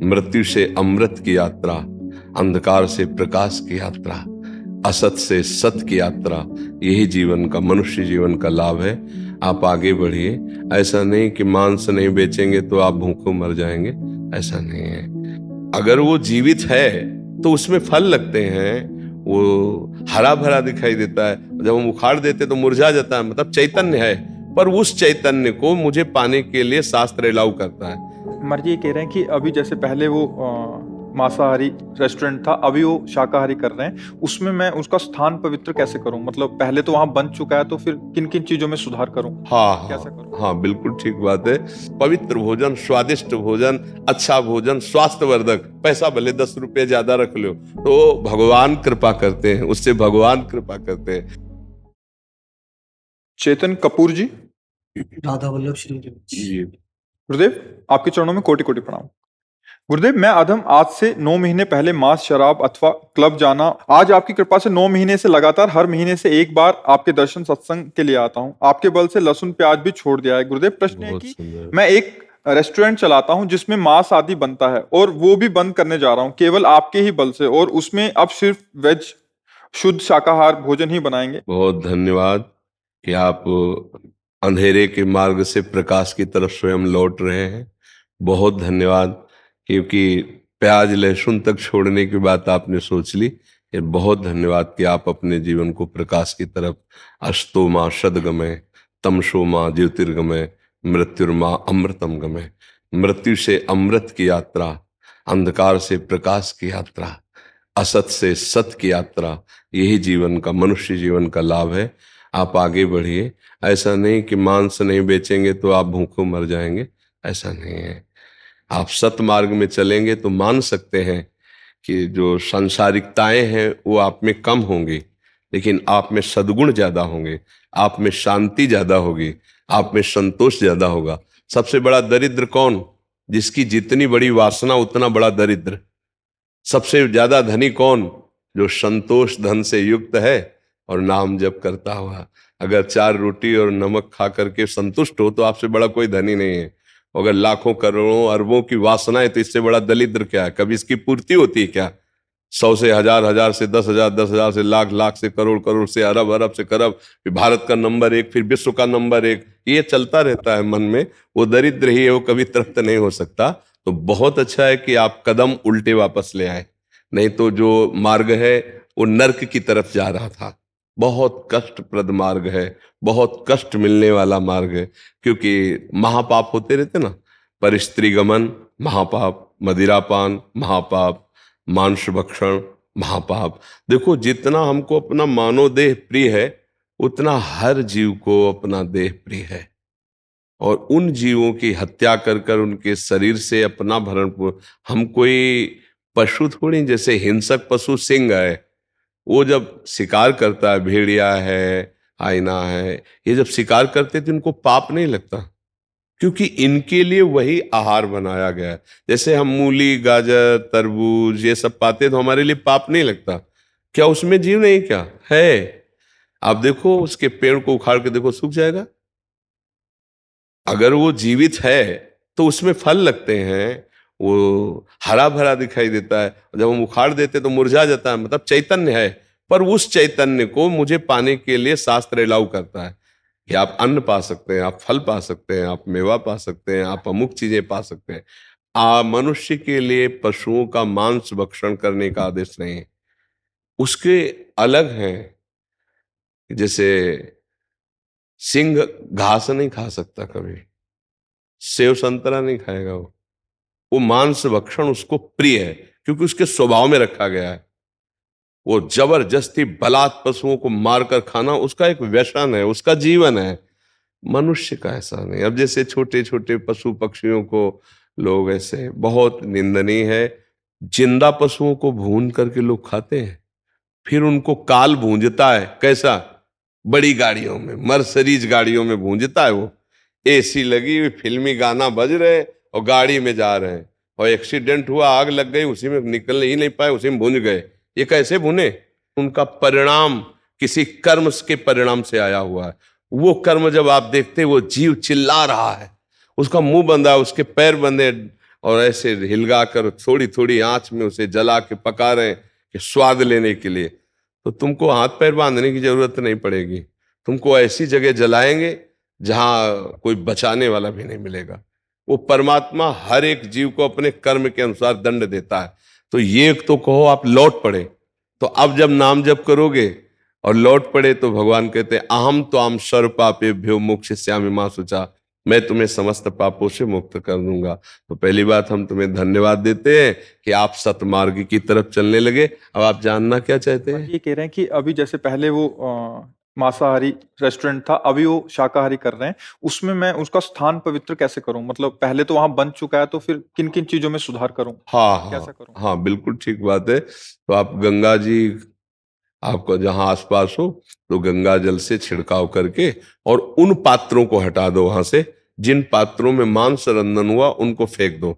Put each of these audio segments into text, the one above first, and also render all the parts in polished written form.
मृत्यु से अमृत की यात्रा, अंधकार से प्रकाश की यात्रा, असत से सत की यात्रा, यही जीवन का, मनुष्य जीवन का लाभ है। आप आगे बढ़िए। ऐसा नहीं कि मांस नहीं बेचेंगे तो आप भूखों मर जाएंगे, ऐसा नहीं है। अगर वो जीवित है तो उसमें फल लगते हैं, वो हरा भरा दिखाई देता है। जब हम उखाड़ देते तो मुरझा जाता है, मतलब चैतन्य है, पर उस चैतन्य को मुझे पाने के लिए शास्त्र अलाउ करता है। मर जी ये कह रहे हैं कि अभी जैसे पहले वो मांसाहारी रेस्टोरेंट था, अभी वो शाकाहारी कर रहे हैं, उसमें मैं उसका स्थान पवित्र कैसे करूं? मतलब पहले तो वहां बन चुका है, तो फिर किन किन चीजों में सुधार करूं? हाँ कैसा हाँ करूं? हाँ, बिल्कुल ठीक बात है। पवित्र भोजन, स्वादिष्ट भोजन, अच्छा भोजन, स्वास्थ्यवर्धक, पैसा भले 10 रुपए ज्यादा रख लो, तो भगवान कृपा करते हैं, उससे भगवान कृपा करते हैं। चेतन कपूर जी, राधा वल्लभ श्री जी। गुरुदेव आपके चरणों में कोटि कोटि प्रणाम। गुरुदेव मैं अधम आज से 9 महीने पहले मांस, शराब अथवा क्लब जाना, आज आपकी कृपा से 9 महीने से लगातार हर महीने से एक बार आपके दर्शन सत्संग के लिए आता हूँ। आपके बल से लहसुन प्याज भी छोड़ दिया है। गुरुदेव प्रश्न है बहुत कि सुंदर। मैं एक रेस्टोरेंट चलाता हूँ जिसमें मांस आदि बनता है, और वो भी बंद करने जा रहा हूँ केवल आपके ही बल से, और उसमें अब सिर्फ वेज शुद्ध शाकाहार भोजन ही बनाएंगे। बहुत धन्यवाद कि आप अंधेरे के मार्ग से प्रकाश की तरफ स्वयं लौट रहे हैं। बहुत धन्यवाद, क्योंकि प्याज लहसुन तक छोड़ने की बात आपने सोच ली। ये बहुत धन्यवाद कि आप अपने जीवन को प्रकाश की तरफ, अस्तो माँ सदगमय, तमसो माँ ज्योतिर्गमय, मृत्युर्मा अमृतम गमय। मृत्यु से अमृत की यात्रा, अंधकार से प्रकाश की यात्रा, असत से सत की यात्रा, यही जीवन का, मनुष्य जीवन का लाभ है। आप आगे बढ़िए। ऐसा नहीं कि मांस नहीं बेचेंगे तो आप भूखों मर जाएंगे, ऐसा नहीं है। आप सत मार्ग में चलेंगे तो मान सकते हैं कि जो सांसारिकताएं हैं वो आप में कम होंगी, लेकिन आप में सद्गुण ज्यादा होंगे, आप में शांति ज्यादा होगी, आप में संतोष ज्यादा होगा। सबसे बड़ा दरिद्र कौन? जिसकी जितनी बड़ी वासना उतना बड़ा दरिद्र। सबसे ज्यादा धनी कौन? जो संतोष धन से युक्त है और नाम जप करता हुआ। अगर 4 रोटी और नमक खा करके संतुष्ट हो तो आपसे बड़ा कोई धनी नहीं है। अगर लाखों करोड़ों अरबों की वासना है तो इससे बड़ा दरिद्र क्या है? कभी इसकी पूर्ति होती है क्या? 100 से हजार, हजार से 10,000, 10,000 से लाख, लाख से करोड़, करोड़ से अरब, अरब से खरब, फिर भारत का नंबर 1, फिर विश्व का नंबर 1, ये चलता रहता है मन में। वो दरिद्र ही है, वो कभी तृप्त नहीं हो सकता। तो बहुत अच्छा है कि आप कदम उल्टे वापस ले आए, नहीं तो जो मार्ग है वो नर्क की तरफ जा रहा था। बहुत कष्टप्रद मार्ग है, बहुत कष्ट मिलने वाला मार्ग है, क्योंकि महापाप होते रहते ना। पर स्त्री गमन महापाप, मदिरापान महापाप, मांस भक्षण महापाप। देखो, जितना हमको अपना मानव देह प्रिय है उतना हर जीव को अपना देह प्रिय है। और उन जीवों की हत्या कर कर उनके शरीर से अपना भरण हम कोई पशु थोड़ी, जैसे हिंसक पशु सिंह है, वो जब शिकार करता है, भेड़िया है, हाइना है, ये जब शिकार करते तो इनको पाप नहीं लगता, क्योंकि इनके लिए वही आहार बनाया गया है। जैसे हम मूली, गाजर, तरबूज ये सब पाते तो हमारे लिए पाप नहीं लगता। क्या उसमें जीव नहीं? क्या है? आप देखो, उसके पेड़ को उखाड़ के देखो, सूख जाएगा। अगर वो जीवित है तो उसमें फल लगते हैं, वो हरा भरा दिखाई देता है। जब हम उखाड़ देते तो मुरझा जाता है, मतलब चैतन्य है। पर उस चैतन्य को मुझे पाने के लिए शास्त्र अलाउ करता है कि आप अन्न पा सकते हैं, आप फल पा सकते हैं, आप मेवा पा सकते हैं, आप अमुक चीजें पा सकते हैं। मनुष्य के लिए पशुओं का मांस भक्षण करने का आदेश नहीं है। उसके अलग हैं। जैसे सिंह घास नहीं खा सकता कभी, सेव संतरा नहीं खाएगा वो मांस भक्षण उसको प्रिय है, क्योंकि उसके स्वभाव में रखा गया है। वो जबरदस्ती बलात् पशुओं को मारकर खाना उसका एक व्यसन है, उसका जीवन है। मनुष्य का ऐसा नहीं। अब जैसे छोटे छोटे पशु पक्षियों को लोग ऐसे, बहुत निंदनीय है, जिंदा पशुओं को भून करके लोग खाते हैं। फिर उनको काल भूंजता है। कैसा? बड़ी गाड़ियों में, मर्सरीज गाड़ियों में भूंजता है वो। एसी लगी हुई, फिल्मी गाना बज रहे और गाड़ी में जा रहे हैं, और एक्सीडेंट हुआ, आग लग गई, उसी में निकल ही नहीं पाए, उसी में भूंज गए। ये कैसे भुने? उनका परिणाम किसी कर्म के परिणाम से आया हुआ है। वो कर्म जब आप देखते, वो जीव चिल्ला रहा है, उसका मुंह बंधा है, उसके पैर बंधे, और ऐसे हिलगा कर थोड़ी थोड़ी आंच में उसे जला के पका रहे हैं कि स्वाद लेने के लिए, तो तुमको हाथ पैर बांधने की जरूरत नहीं पड़ेगी। तुमको ऐसी जगह जलाएंगे जहां कोई बचाने वाला भी नहीं मिलेगा। वो परमात्मा हर एक जीव को अपने कर्म के अनुसार दंड देता है। तो ये तो कहो आप लौट पड़े, तो अब जब नाम जप करोगे और लौट पड़े तो भगवान कहते हैं अहम तो आम सर्व पापेभ्यो मोक्षयिष्यामि मा शुचा, मैं तुम्हें समस्त पापों से मुक्त कर दूंगा। तो पहली बात हम तुम्हें धन्यवाद देते हैं कि आप सतमार्ग की तरफ चलने लगे। अब आप जानना क्या चाहते हैं? ये कह रहे हैं कि अभी जैसे पहले वो मांसाहारी रेस्टोरेंट था, अभी वो शाकाहारी कर रहे हैं, उसमें मैं उसका स्थान पवित्र कैसे करूं? मतलब पहले तो वहां बन चुका है, तो फिर किन किन चीजों में सुधार करूं? हाँ कैसा हाँ करूं? हाँ, बिल्कुल ठीक बात है। तो आप गंगा जी, आपको जहां आसपास हो तो गंगा जल से छिड़काव करके और उन पात्रों को हटा दो वहां से जिन पात्रों में मांस रंधन हुआ, उनको फेंक दो।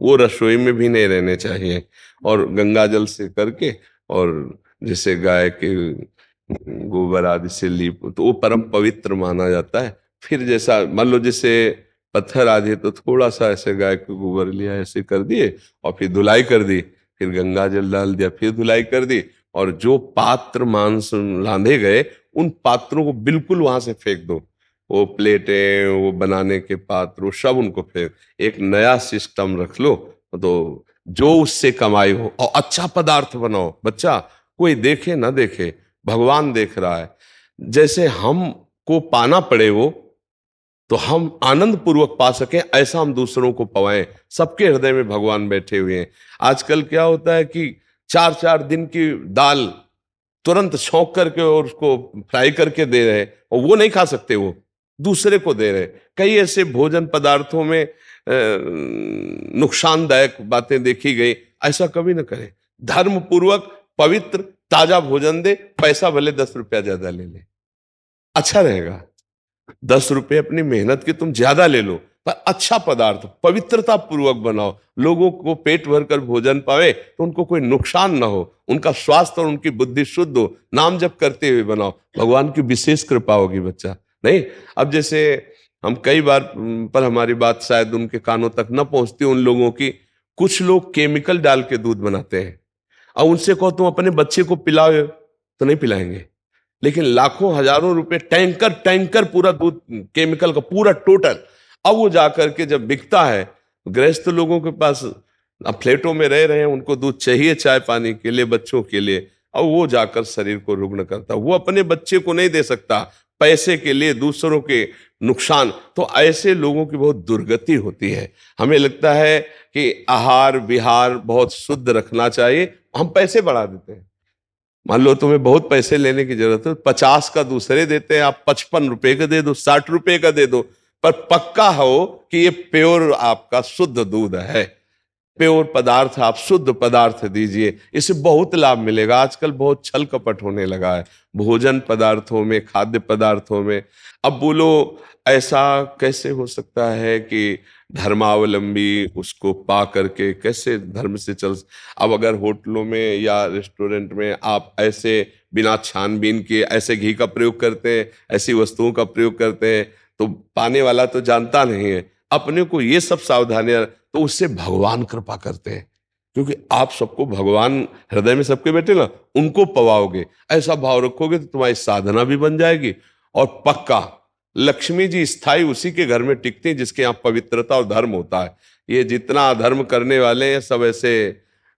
वो रसोई में भी नहीं रहने चाहिए। और गंगा जल से करके, और जैसे गाय के गोबर आदि से लीप, तो वो परम पवित्र माना जाता है। फिर जैसा मान लो जैसे पत्थर आदि है, तो थोड़ा सा ऐसे गाय के गोबर लिया, ऐसे कर दिए और फिर धुलाई कर दी, फिर गंगा जल डाल दिया, फिर धुलाई कर दी, और जो पात्र मांस रांधे गए उन पात्रों को बिल्कुल वहां से फेंक दो। वो प्लेटें, वो बनाने के पात्र, वो सब उनको फेंक, एक नया सिस्टम रख लो। तो जो उससे कमाई हो, और अच्छा पदार्थ बनाओ। बच्चा कोई देखे ना देखे, भगवान देख रहा है। जैसे हमको पाना पड़े वो, तो हम आनंद पूर्वक पा सकें, ऐसा हम दूसरों को पवाएं। सबके हृदय में भगवान बैठे हुए हैं। आजकल क्या होता है कि 4-4 दिन की दाल तुरंत छौंक करके और उसको फ्राई करके दे रहे हैं, और वो नहीं खा सकते, वो दूसरे को दे रहे हैं। कई ऐसे भोजन पदार्थों में नुकसानदायक बातें देखी गई। ऐसा कभी ना करें। धर्म पूर्वक पवित्र ताजा भोजन दे, पैसा भले 10 रुपया ज्यादा ले ले, अच्छा रहेगा। 10 रुपए अपनी मेहनत के तुम ज्यादा ले लो, पर अच्छा पदार्थ पवित्रता पूर्वक बनाओ। लोगों को पेट भर कर भोजन पावे, तो उनको कोई नुकसान ना हो, उनका स्वास्थ्य और उनकी बुद्धि शुद्ध हो, नाम जप करते हुए बनाओ। भगवान की विशेष कृपा होगी बच्चा। नहीं, अब जैसे हम कई बार पर हमारी बात शायद उनके कानों तक न पहुंचती उन लोगों की, कुछ लोग केमिकल डाल के दूध बनाते हैं, और उनसे कहो तुम अपने बच्चे को पिलाओ, तो नहीं पिलाएंगे। लेकिन लाखों हजारों रुपए, टैंकर टैंकर पूरा दूध केमिकल का पूरा टोटल, अब वो जाकर के जब बिकता है, गृहस्थ लोगों के पास अब फ्लैटों में रह रहे हैं, उनको दूध चाहिए चाय पानी के लिए, बच्चों के लिए, अब वो जाकर शरीर को रुग्ण करता। वो अपने बच्चे को नहीं दे सकता, पैसे के लिए दूसरों के नुकसान। तो ऐसे लोगों की बहुत दुर्गति होती है। हमें लगता है कि आहार विहार बहुत शुद्ध रखना चाहिए, हम पैसे बढ़ा देते हैं। मान लो तुम्हें बहुत पैसे लेने की जरूरत है, 50 का दूसरे देते हैं, आप 55 रुपए का दे दो, 60 रुपए का दे दो, पर पक्का हो कि ये प्योर आपका शुद्ध दूध है, प्योर पदार्थ, आप शुद्ध पदार्थ दीजिए, इससे बहुत लाभ मिलेगा। आजकल बहुत छल कपट होने लगा है भोजन पदार्थों में, खाद्य पदार्थों में। अब बोलो ऐसा कैसे हो सकता है कि धर्मावलंबी उसको पा करके कैसे धर्म से चल। अब अगर होटलों में या रेस्टोरेंट में आप ऐसे बिना छानबीन के ऐसे घी का प्रयोग करते हैं, ऐसी वस्तुओं का प्रयोग करते हैं, तो पाने वाला तो जानता नहीं है। अपने को ये सब सावधानियां, तो उससे भगवान कृपा करते हैं, क्योंकि आप सबको भगवान हृदय में सबके बैठे ना, उनको पवाओगे, ऐसा भाव रखोगे तो तुम्हारी साधना भी बन जाएगी। और पक्का लक्ष्मी जी स्थायी उसी के घर में टिकती हैं जिसके यहाँ पवित्रता और धर्म होता है। ये जितना धर्म करने वाले हैं सब ऐसे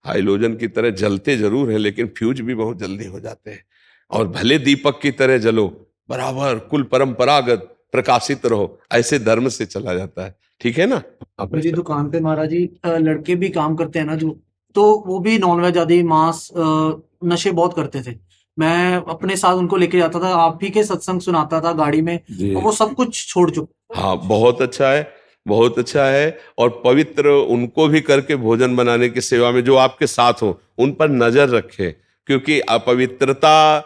हाइलोजन की तरह जलते जरूर हैं, लेकिन फ्यूज भी बहुत जल्दी हो जाते हैं। और भले दीपक की तरह जलो, बराबर कुल परंपरागत प्रकाशित रहो, ऐसे धर्म से चला जाता है। ठीक है ना? आप मेरी दुकान पे महाराज जी लड़के भी काम करते हैं ना जो, तो वो भी नॉनवेज आदि मांस नशे बहुत करते थे। मैं अपने साथ उनको लेके जाता था, आप ही के सत्संग सुनाता था गाड़ी में, जी। और वो सब कुछ छोड़ चुके। हाँ, बहुत अच्छा है, बहुत अच्छा है। और पवित्र उनको भी करके भोजन बनाने की सेवा में जो आपके साथ हो, उन पर नजर रखे, क्योंकि अपवित्रता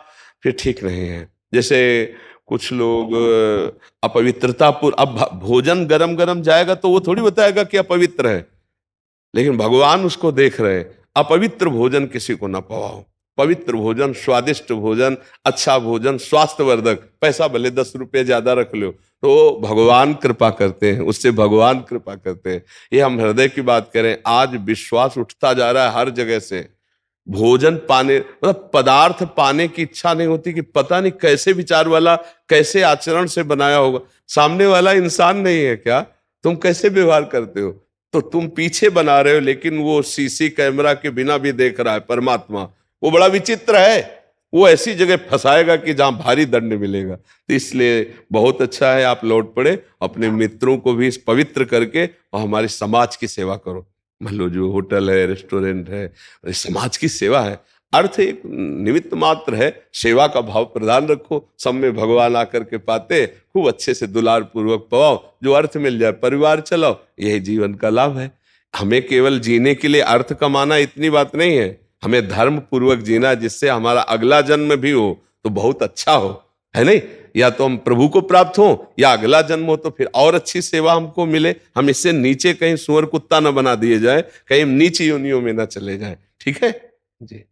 फिर ठीक नहीं है। जैसे कुछ लोग अपवित्रता अब भोजन गरम गरम जाएगा तो वो थोड़ी बताएगा कि अपवित्र है, लेकिन भगवान उसको देख रहे हैं। अपवित्र भोजन किसी को ना पवाओ। पवित्र भोजन, स्वादिष्ट भोजन, अच्छा भोजन, स्वास्थ्यवर्धक, पैसा भले 10 रुपये ज्यादा रख लो, तो भगवान कृपा करते हैं, उससे भगवान कृपा करते हैं। ये हम हृदय की बात करें, आज विश्वास उठता जा रहा है हर जगह से। भोजन पाने मतलब पदार्थ पाने की इच्छा नहीं होती कि पता नहीं कैसे विचार वाला, कैसे आचरण से बनाया होगा। सामने वाला इंसान नहीं है क्या? तुम कैसे व्यवहार करते हो? तो तुम पीछे बना रहे हो, लेकिन वो सीसी कैमरा के बिना भी देख रहा है परमात्मा। वो बड़ा विचित्र है, वो ऐसी जगह फंसाएगा कि जहां भारी दंड मिलेगा। तो इसलिए बहुत अच्छा है आप लौट पड़े, अपने मित्रों को भी पवित्र करके और हमारे समाज की सेवा करो। मान लो जो होटल है, रेस्टोरेंट है, ये समाज की सेवा है। अर्थ एक निमित्त मात्र है, सेवा का भाव प्रदान रखो, सब में भगवान आकर के पाते, खूब अच्छे से दुलार पूर्वक पवाओ, जो अर्थ मिल जाए परिवार चलाओ, यही जीवन का लाभ है। हमें केवल जीने के लिए अर्थ कमाना इतनी बात नहीं है, हमें धर्म पूर्वक जीना, जिससे हमारा अगला जन्म भी हो तो बहुत अच्छा हो, है नहीं? या तो हम प्रभु को प्राप्त हो, या अगला जन्म हो तो फिर और अच्छी सेवा हमको मिले। हम इससे नीचे कहीं सुअर कुत्ता न बना दिए जाए, कहीं नीच योनियों में न चले जाए। ठीक है जी।